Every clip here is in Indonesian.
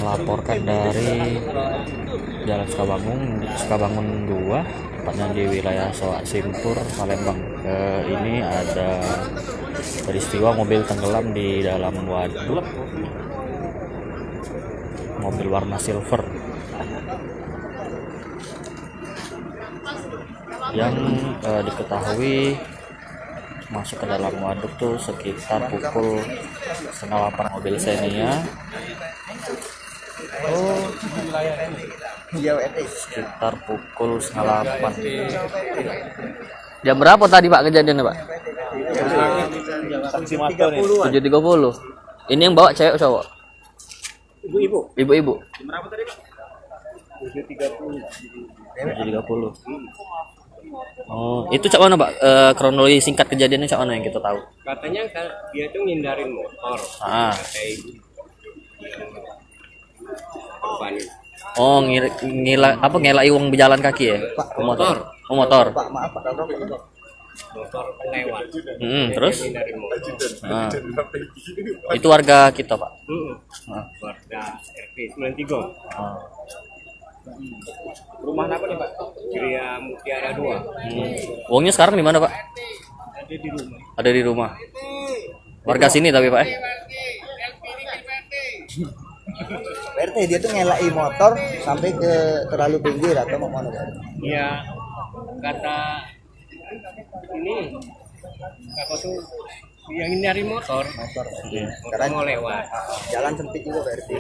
Melaporkan dari Jalan Sukabangun 2, tepatnya di wilayah Soak Simpur, Palembang. Ini ada peristiwa mobil tenggelam di dalam waduk, mobil warna silver yang diketahui masuk ke dalam waduk tuh sekitar pukul 7:30 mobil Xenia. Sekitar pukul 7:30. Jam berapa tadi Pak kejadiannya Pak? 7:30. Ini yang bawa cewek cowok? Ibu-ibu. Jam berapa tadi Pak? 7:30. Oh, itu cak mana Pak? Kronologi singkat kejadiannya cak mana yang kita tahu? Katanya dia tuh ngindarin motor. Oh, ngelai uang berjalan kaki ya? Pak, motor. Oh, motor. Pak, maaf Pak, motor lewat. Terus? Itu warga kita Pak. Warga RT 93. Rumah apa nih Pak? Jaya Mutiara 2. Uangnya sekarang di mana Pak? Ada di rumah. Ada di rumah. Warga sini tapi Pak. RT dia tuh ngelai motor sampai ke terlalu pinggir atau mau mana? Iya. Kata ini apa tuh yang nyari motor Karena mau lewat jalan sempit juga RT.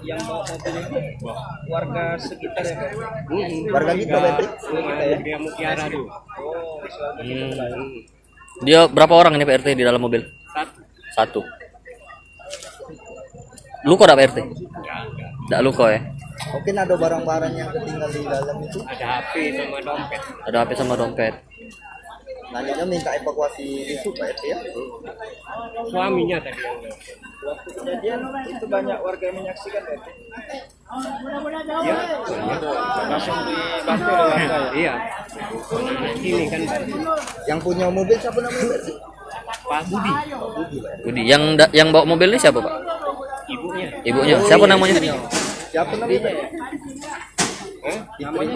Yang bawa mobil ini warga sekitar ya Pak? Warga kita RT. Dia Mutiara tuh. Dia berapa orang ini Pak RT di dalam mobil? Satu. Luko ada Pak RT? Enggak luko ya? Mungkin ada barang-barang yang ketinggalan di dalam itu. Ada HP sama dompet. Ada HP sama dompet. Nantinya minta evakuasi itu Pak RT ya. Suaminya tadi yang Waktu kejadian itu banyak warga yang menyaksikan Pak RT. ya, langsung dibantu oleh warga. Iya. Ini kan Yang punya mobil siapa namanya Pak RT? Pak Budi. Budi. Yang bawa mobil ini siapa Pak? Ibunya. Siapa namanya? Siapa namanya Pak?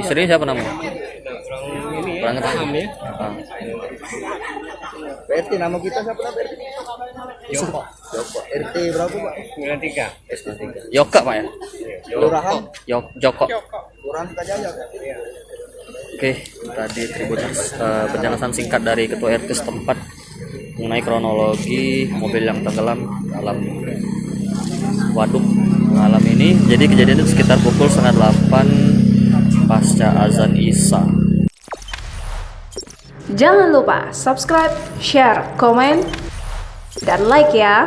Istrinya siapa namanya? Ini Kurang paham ya. Pak RT nama kita siapa namanya RT? Joko. RT berapa Pak? 93. Yoka Pak ya? Kelurahan Joko. Kelurahan Sukajaya. Oke, tadi penjelasan singkat dari Ketua RT setempat mengenai kronologi mobil yang tenggelam dalam waduk malam ini. Jadi kejadian itu sekitar pukul 7:30 pasca azan Isya. Jangan lupa subscribe, share, komen, dan like ya.